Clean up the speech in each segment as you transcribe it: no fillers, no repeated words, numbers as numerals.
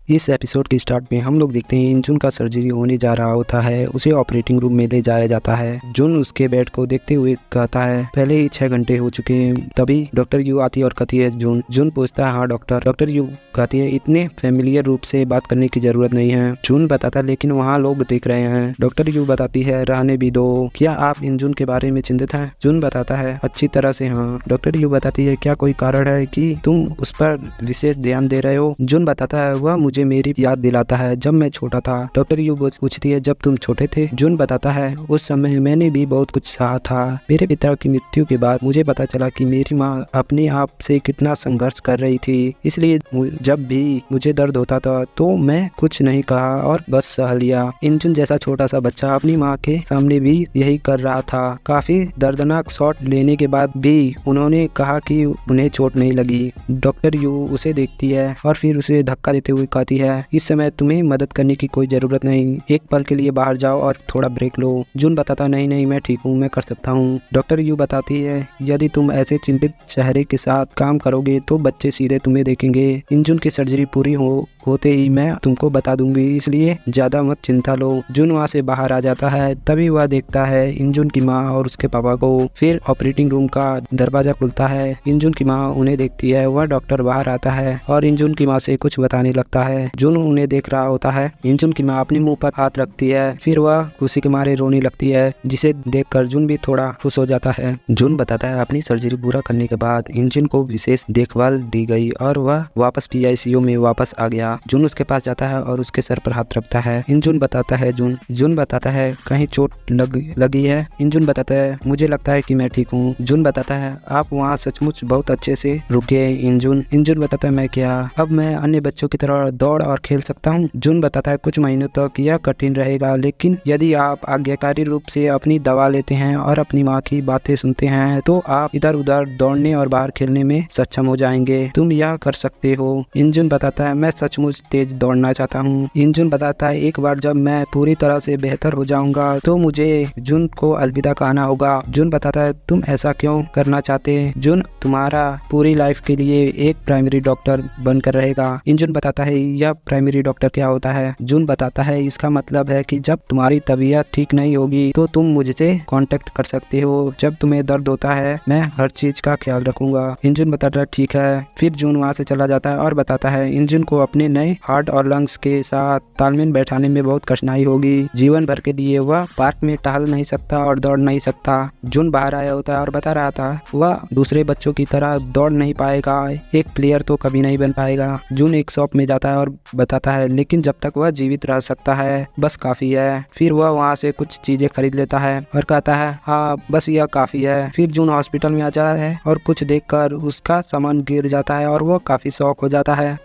इस एपिसोड के स्टार्ट में हम लोग देखते हैं इंजुन का सर्जरी होने जा रहा होता है। उसे ऑपरेटिंग रूम में ले जाया जाता है। जुन उसके बेड को देखते हुए कहता है पहले ही 6 घंटे हो चुके हैं। तभी डॉक्टर यू आती है और कहती है जुन पूछता है हाँ डॉक्टर। डॉक्टर यू कहती है इतने फेमिलियर रूप से बात करने की जरूरत नहीं है। जुन बताता है लेकिन वहाँ लोग देख रहे हैं। डॉक्टर यू बताती है रहने भी दो। क्या आप इंजुन के बारे में चिंतित हैं? जुन बताता है अच्छी तरह से हाँ। डॉक्टर यू बताती है क्या कोई कारण है कि तुम उस पर विशेष ध्यान दे रहे हो? जुन बताता है वह मुझे मेरी याद दिलाता है जब मैं छोटा था। डॉक्टर यू पूछती है जब तुम छोटे थे? जुन बताता है उस समय मैंने भी बहुत कुछ सहा था। मेरे पिता की मृत्यु के बाद मुझे पता चला कि मेरी माँ अपने आप से कितना संघर्ष कर रही थी। इसलिए जब भी मुझे दर्द होता था तो मैं कुछ नहीं कहा और बस सह लिया। इंजुन जैसा छोटा सा बच्चा अपनी माँ के सामने भी यही कर रहा था। काफी दर्दनाक शॉट लेने के बाद भी उन्होंने कहा कि उन्हें चोट नहीं लगी। डॉक्टर यू उसे देखती है और फिर उसे धक्का देते हुए कहती है इस समय तुम्हें मदद करने की कोई जरूरत नहीं। एक पल के लिए बाहर जाओ और थोड़ा ब्रेक लो। जुन बताता नहीं मैं ठीक हूँ, मैं कर सकता हूँ। डॉक्टर यू बताती है यदि तुम ऐसे चिंतित चेहरे के साथ काम करोगे तो बच्चे सीधे तुम्हें देखेंगे। इंजुन की सर्जरी पूरी होते ही मैं तुमको बता दूंगी, इसलिए ज्यादा मत चिंता लो। जुन वहाँ से बाहर आ जाता है। तभी वह देखता है इंजुन की माँ और उसके पापा को। फिर ऑपरेटिंग रूम का दरवाजा खुलता है। इंजुन की माँ उन्हें देखती है। वह डॉक्टर बाहर आता है और इंजुन की माँ से कुछ बताने लगता है। जुन उन्हें देख रहा होता है। इंजुन की माँ अपने मुंह पर हाथ रखती है। फिर वह खुशी के मारे रोने लगती है, जिसे देखकर जुन भी थोड़ा खुश हो जाता है। जुन बताता है अपनी सर्जरी पूरा करने के बाद इंजुन को विशेष देखभाल दी गई और वह वापस PICU में वापस आ गया। जुन उसके पास जाता है और उसके सर पर हाथ रखता है। इंजुन बताता है जुन बताता है कहीं चोट लगी है? इंजुन बताता है मुझे लगता है कि मैं ठीक हूँ। जुन बताता है आप वहाँ सचमुच बहुत अच्छे से रुके। इंजुन बताता है मैं क्या अब मैं अन्य बच्चों की तरह दौड़ और खेल सकता हूँ? जुन बताता है कुछ महीनों तक यह कठिन रहेगा, लेकिन यदि आप आज्ञाकारी रूप से अपनी दवा लेते हैं और अपनी माँ की बातें सुनते हैं तो आप इधर उधर दौड़ने और बाहर खेलने में सक्षम हो जाएंगे। तुम यह कर सकते हो। इंजुन बताता है मैं सचमुच तेज दौड़ना चाहता हूँ। इंजुन बताता है एक बार जब मैं पूरी तरह से बेहतर हो जाऊंगा तो मुझे जुन को अलविदा कहना होगा। जुन बताता है तुम ऐसा क्यों करना चाहते? जुन तुम्हारा पूरी लाइफ के लिए एक प्राइमरी डॉक्टर बनकर रहेगा। इंजुन बताता है यह प्राइमरी डॉक्टर क्या होता है? जुन बताता है इसका मतलब है कि जब तुम्हारी तबीयत ठीक नहीं होगी तो तुम मुझसे कांटेक्ट कर सकते हो। जब तुम्हें दर्द होता है मैं हर चीज का ख्याल रखूंगा। इंजुन बताता है ठीक है। फिर जुन वहाँ से चला जाता है और बताता है इंजुन को अपने नए हार्ट और लंग्स के साथ तालमेल बैठाने में बहुत कठिनाई होगी। जीवन भर के लिए वह पार्क में टहल नहीं सकता और दौड़ नहीं सकता। जुन बाहर आया होता है और बता रहा था वह दूसरे बच्चों की तरह दौड़ नहीं पाएगा, एक प्लेयर तो कभी नहीं बन पाएगा। जुन एक शॉप में जाता है और बताता है लेकिन जब तक वह जीवित रह सकता है बस काफी है। फिर वह वहाँ से कुछ चीजें खरीद लेता है और कहता है हाँ बस यह काफी है। फिर जुन हॉस्पिटल में आ जाता है और कुछ देखकर उसका सामान गिर जाता है और वह काफी शॉक हो जाता है।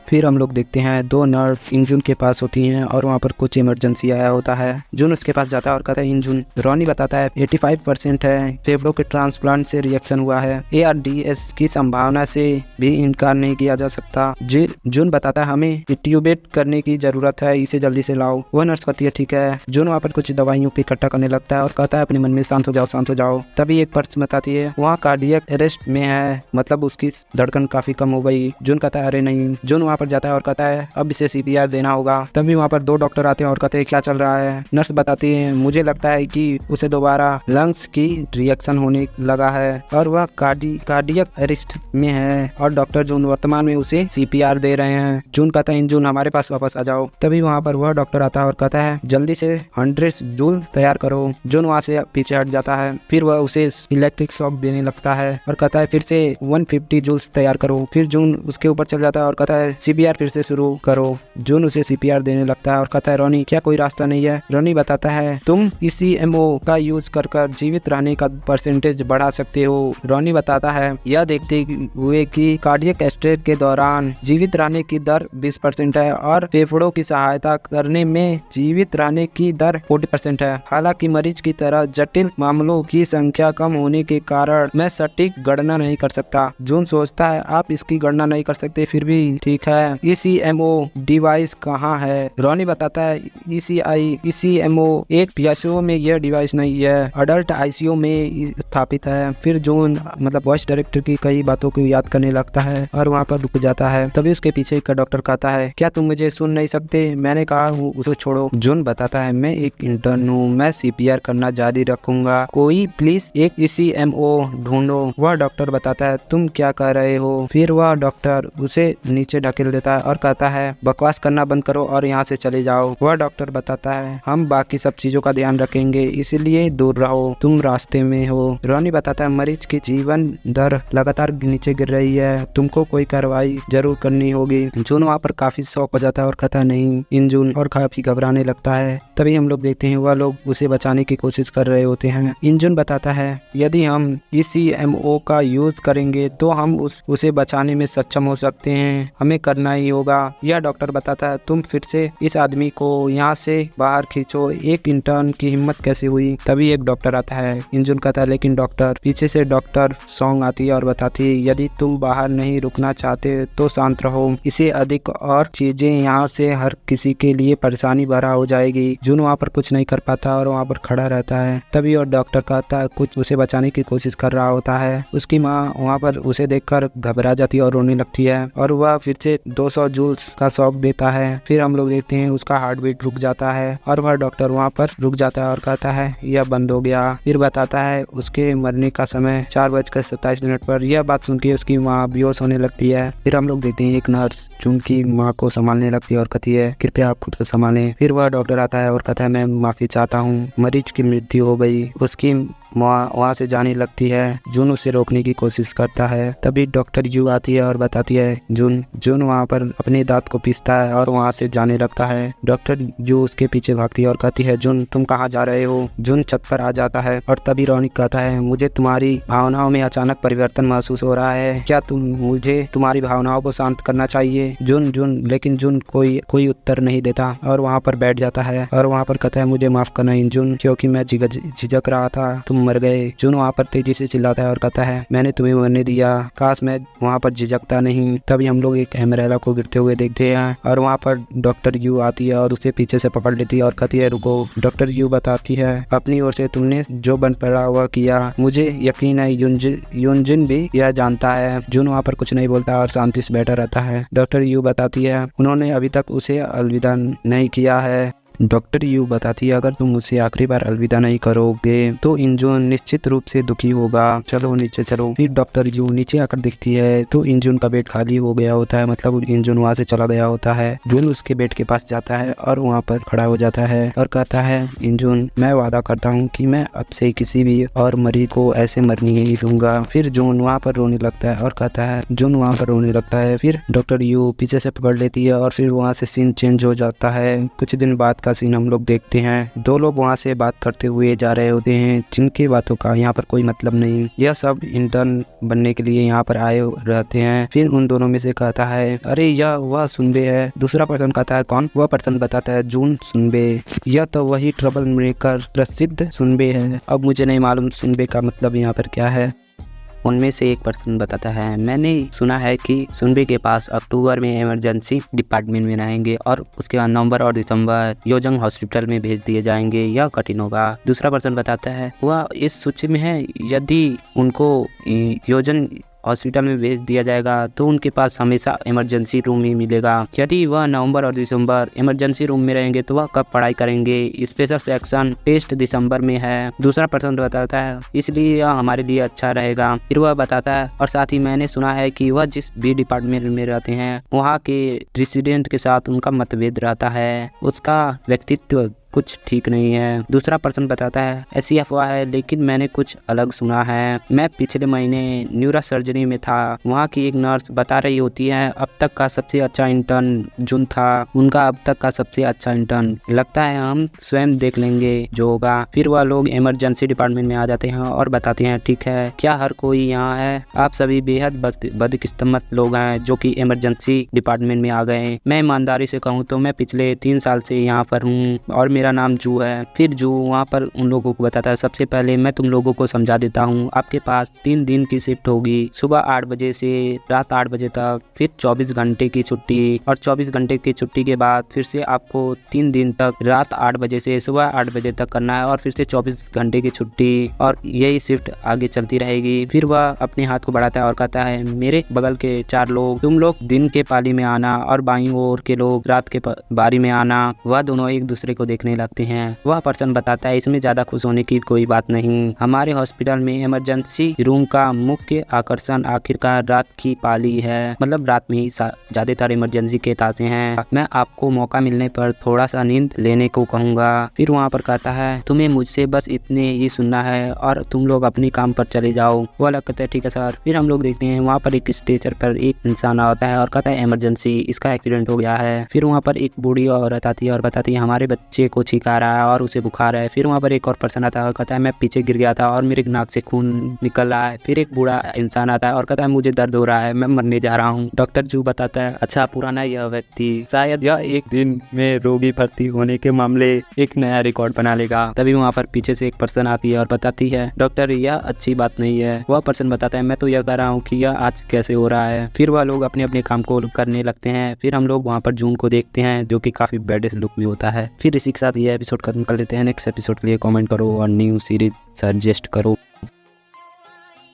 फिर हम लोग देखते हैं 2 नर्स इंजुन के पास होती हैं और वहाँ पर कुछ इमरजेंसी आया होता है। जुन उसके पास जाता है और कहता है इंजुन। रॉनी बताता है 85% है, फेफड़ों के ट्रांसप्लांट से रिएक्शन हुआ है। ARDS की संभावना से भी इनकार नहीं किया जा सकता। जुन बताता है हमें इंट्यूबेट करने की जरूरत है, इसे जल्दी से लाओ। वह नर्स कहती है ठीक है। जुन वहाँ पर कुछ दवाइयों को इकट्ठा करने लगता है और कहता है अपने मन में शांत हो जाओ। तभी एक पर्स बताती है वहाँ कार्डियक अरेस्ट में है, मतलब उसकी धड़कन काफी कम हो गई। जुन कहता है अरे नहीं। जुन पर जाता है और कहता है अब इसे CPR देना होगा। तभी वहाँ पर 2 डॉक्टर आते हैं और कहते हैं क्या चल रहा है? नर्स बताती है मुझे लगता है कि उसे दोबारा लंग्स की रिएक्शन होने लगा है और वह कार्डियक अरेस्ट में है और डॉक्टर जून वर्तमान में उसे CPR दे रहे हैं। जून कहता है जून हमारे पास वापस आ जाओ। तभी वहाँ पर वह डॉक्टर आता है और कहता है जल्दी से 100 जूल तैयार करो। जून वहाँ से पीछे हट जाता है। फिर वह उसे इलेक्ट्रिक शॉक देने लगता है और कहता है फिर से 150 जूल्स तैयार करो। फिर जून उसके ऊपर चल जाता है और कहता है CPR फिर से शुरू करो। जून उसे CPR देने लगता है और कहता है रोनी क्या कोई रास्ता नहीं है? रोनी बताता है तुम ECMO का यूज कर जीवित रहने का परसेंटेज बढ़ा सकते हो। रोनी बताता है यह देखते हुए कि कार्डियक अरेस्ट के दौरान जीवित रहने की दर 20% है और फेफड़ों की सहायता करने में जीवित रहने की दर 40% है। हालांकि मरीज की तरह जटिल मामलों की संख्या कम होने के कारण मैं सटीक गणना नहीं कर सकता। जून सोचता है आप इसकी गणना नहीं कर सकते, फिर भी ठीक है। है ECMO डिवाइस कहाँ है। रॉनी बताता है ECMO एक PSO में यह डिवाइस नहीं है, अडल्ट ICU में स्थापित है। फिर जॉन मतलब वॉइस डायरेक्टर की कई बातों को याद करने लगता है और वहाँ पर रुक जाता है। तभी उसके पीछे का डॉक्टर कहता है क्या तुम मुझे सुन नहीं सकते, मैंने कहा हूँ उसे छोड़ो। जॉन बताता है मैं एक इंटर्न हूँ, मैं CPR करना जारी रखूंगा, कोई प्लीज एक ECMO ढूंढो। वह डॉक्टर बताता है तुम क्या कर रहे हो। फिर वह डॉक्टर उसे नीचे ढकेल देता है और कहता है बकवास करना बंद करो और यहाँ से चले जाओ। वह डॉक्टर बताता है हम बाकी सब चीजों का ध्यान रखेंगे, इसलिए दूर रहो, तुम रास्ते में हो। रॉनी बताता है मरीज की जीवन दर लगातार नीचे गिर रही है, तुमको कोई कार्रवाई जरूर करनी होगी। जून वहाँ पर काफी शौक हो जाता है और कहता नहीं इंजून और काफी घबराने लगता है। तभी हम लोग देखते हैं वह लोग उसे बचाने की कोशिश कर रहे होते हैं। इंजन बताता है यदि हम ECMO का यूज करेंगे तो हम उसे बचाने में सक्षम हो सकते हैं, हमें करना ही होगा। यह डॉक्टर बताता है तुम फिर से इस आदमी को यहाँ से बाहर खींचो, एक इंटर्न की हिम्मत कैसे हुई। तभी एक डॉक्टर आता है। इंजन कहता है लेकिन डॉक्टर, पीछे से डॉक्टर सॉन्ग आती है और बताती है यदि तुम बाहर नहीं रुकना चाहते तो शांत रहो, इसे अधिक और चीजें यहाँ से हर किसी के लिए परेशानी भरा हो जाएगी। जून वहाँ पर कुछ नहीं कर पाता और वहाँ पर खड़ा रहता है। तभी और डॉक्टर कहता है कुछ उसे बचाने की कोशिश कर रहा होता है। उसकी माँ वहाँ पर उसे देखकर घबरा जाती है और रोने लगती है और वह फिर से 200 जूल्स का शॉक देता है। फिर हम लोग देखते हैं उसका हार्ट बीट रुक जाता है और वह डॉक्टर वहाँ पर रुक जाता है और कहता है यह बंद हो गया। फिर बताता है उसके मरने का समय 4:27 पर। यह बात सुनकर उसकी माँ बेहोश होने लगती है। फिर हम लोग देखते हैं एक नर्स जून की माँ को संभालने लगती है और कहती है कृपया आप खुद को संभालें। फिर वह डॉक्टर आता है और कहता है मैं माफी चाहता हूँ, मरीज की मृत्यु हो गई। उसकी वहाँ से जाने लगती है। जून उसे रोकने की कोशिश करता है। तभी डॉक्टर यू आती है और बताती है जून वहाँ पर अपने दांत को पीसता है और वहाँ से जाने लगता है। डॉक्टर यू उसके पीछे भागती है और कहती है जून तुम कहाँ जा रहे हो। जून छत पर आ जाता है और तभी रॉनी कहता है मुझे तुम्हारी भावनाओं में अचानक परिवर्तन महसूस हो रहा है, क्या मुझे तुम्हारी भावनाओं को शांत करना चाहिए। जून लेकिन जून कोई उत्तर नहीं देता और वहाँ पर बैठ जाता है और वहाँ पर कहता है मुझे माफ करना इंजून, क्योंकि मैं झिझक रहा था, तुम मर गए। जून वहाँ पर तेजी से चिल्लाता है और कहता है मैंने तुम्हें मरने दिया, काश मैं वहाँ पर झिझकता नहीं। तभी हम लोग एक एमरेला को गिरते हुए देखते हैं और वहाँ पर डॉक्टर यू आती है और उसे पीछे से पकड़ लेती है और कहती है रुको। डॉक्टर यू बताती है अपनी ओर से तुमने जो बन पड़ा हुआ किया, मुझे यकीन है यूनजिन भी यह जानता है। जून वहाँ पर कुछ नहीं बोलता और शांति से बैठा रहता है। डॉक्टर यू बताती है उन्होंने अभी तक उसे अलविदा नहीं किया है। डॉक्टर यू बताती है अगर तुम मुझसे आखिरी बार अलविदा नहीं करोगे तो इंजून निश्चित रूप से दुखी होगा, चलो नीचे चलो। फिर डॉक्टर यू नीचे आकर दिखती है तो इंजून का बेड खाली हो गया होता है, मतलब इंजून वहाँ से चला गया होता है। जून उसके बेड के पास जाता है और वहाँ पर खड़ा हो जाता है और कहता है इंजून मैं वादा करता हूँ कि मैं अब से किसी भी और मरीज को ऐसे मरने नहीं दूंगा। फिर जून वहाँ पर रोने लगता है और कहता है जून वहाँ पर रोने लगता है। फिर डॉक्टर यू पीछे से पकड़ लेती है और फिर वहाँ से सीन चेंज हो जाता है। कुछ दिन बाद का सीन हम लोग देखते हैं। दो लोग वहाँ से बात करते हुए जा रहे होते हैं जिनकी बातों का यहाँ पर कोई मतलब नहीं, यह सब इंटर्न बनने के लिए यहाँ पर आए रहते हैं। फिर उन दोनों में से कहता है अरे यह वह सुनबे है। दूसरा पर्सन कहता है कौन। वह पर्सन बताता है जून सुनबे, यह तो वही ट्रबल मेकर प्रसिद्ध सुनबे है। अब मुझे नहीं मालूम सुनबे का मतलब यहाँ पर क्या है। उनमें से एक पर्सन बताता है मैंने सुना है कि सुनबे के पास अक्टूबर में इमरजेंसी डिपार्टमेंट में रहेंगे और उसके बाद नवंबर और दिसंबर योजंग हॉस्पिटल में भेज दिए जाएंगे, यह कठिन होगा। दूसरा पर्सन बताता है वह इस सूची में है, यदि उनको योजन हॉस्पिटल में भेज दिया जाएगा तो उनके पास हमेशा इमरजेंसी रूम ही मिलेगा। यदि वह नवंबर और दिसंबर इमरजेंसी रूम में रहेंगे तो वह कब पढ़ाई करेंगे। स्पेशल सेक्शन टेस्ट दिसंबर में है। दूसरा पर्सन बताता है इसलिए यह हमारे लिए अच्छा रहेगा। फिर वह बताता है और साथ ही मैंने सुना है कि वह जिस भी डिपार्टमेंट में रहते हैं वहाँ के रेसिडेंट के साथ उनका मतभेद रहता है, उसका व्यक्तित्व कुछ ठीक नहीं है। दूसरा पर्सन बताता है ऐसी अफवाह है लेकिन मैंने कुछ अलग सुना है। मैं पिछले महीने न्यूरो सर्जरी में था, वहाँ की एक नर्स बता रही होती है अब तक का सबसे अच्छा इंटर्न जून था, उनका अब तक का सबसे अच्छा इंटर्न। लगता है हम स्वयं देख लेंगे जो होगा। फिर वह लोग इमरजेंसी डिपार्टमेंट में आ जाते हैं और बताते हैं ठीक है क्या हर कोई यहाँ है, आप सभी बेहद बदकिस्मत लोग हैं जो कि इमरजेंसी डिपार्टमेंट में आ गए। मैं ईमानदारी से कहूँ तो मैं पिछले 3 साल से यहाँ पर हूँ और मेरा नाम जू है। फिर जू वहाँ पर उन लोगों को बताता है, सबसे पहले मैं तुम लोगों को समझा देता हूँ, आपके पास 3 दिन की शिफ्ट होगी, सुबह 8 बजे से रात 8 बजे तक, फिर 24 घंटे की छुट्टी, और 24 घंटे की छुट्टी के बाद फिर से आपको 3 दिन तक रात 8 बजे से सुबह 8 बजे तक करना है, और फिर से 24 घंटे की छुट्टी, और यही शिफ्ट आगे चलती रहेगी। फिर वह अपने हाथ को बढ़ाता है और कहता है, मेरे बगल के 4 लोग, तुम लोग दिन के पाली में आना और बाईं ओर के लोग रात के बारी में आना। वह दोनों एक दूसरे को देखने लगते हैं। वह पर्सन बताता है, इसमें ज्यादा खुश होने की कोई बात नहीं, हमारे हॉस्पिटल में इमरजेंसी रूम का मुख्य आकर्षण आखिरकार रात की पाली है, मतलब रात में ही ज्यादातर इमरजेंसी केस आते हैं। मैं आपको मौका मिलने पर थोड़ा सा नींद लेने को कहूँगा। फिर वहाँ पर कहता है, तुम्हें मुझसे बस इतने ही सुनना है और तुम लोग अपनी काम पर चले जाओ। वो अलग कहते हैं, ठीक है सर। फिर हम लोग देखते हैं वहाँ पर एक स्ट्रेचर पर एक इंसान आता है और कहता है, इमरजेंसी, इसका एक्सीडेंट हो गया है। फिर वहाँ पर एक बूढ़ी औरत आती है और बताती है, हमारे बच्चे को छींक आ रहा है और उसे बुखार है। फिर वहाँ पर एक और पर्सन आता है और कहता है, मैं पीछे गिर गया था और मेरे नाक से खून निकल रहा है। फिर एक बूढ़ा इंसान आता है और कहता है, मुझे दर्द हो रहा है, मैं मरने जा रहा हूँ। डॉक्टर जू बताता है, अच्छा पुराना यह व्यक्ति शायद यह एक दिन में रोगी भर्ती होने के मामले एक नया रिकॉर्ड बना लेगा। तभी वहाँ पर पीछे से एक पर्सन आती है और बताती है, डॉक्टर यह अच्छी बात नहीं है। वह पर्सन बताता है, मैं तो यह कह रहा हूँ कि यह आज कैसे हो रहा है। फिर वह लोग अपने अपने काम को करने लगते हैं। फिर हम लोग वहाँ पर जून को देखते हैं, जो कि काफी बैड लुक भी होता है। फिर इसी के साथ यह एपिसोड खत्म कर लेते हैं। नेक्स्ट एपिसोड के लिए कमेंट करो और न्यू सीरीज सजेस्ट करो।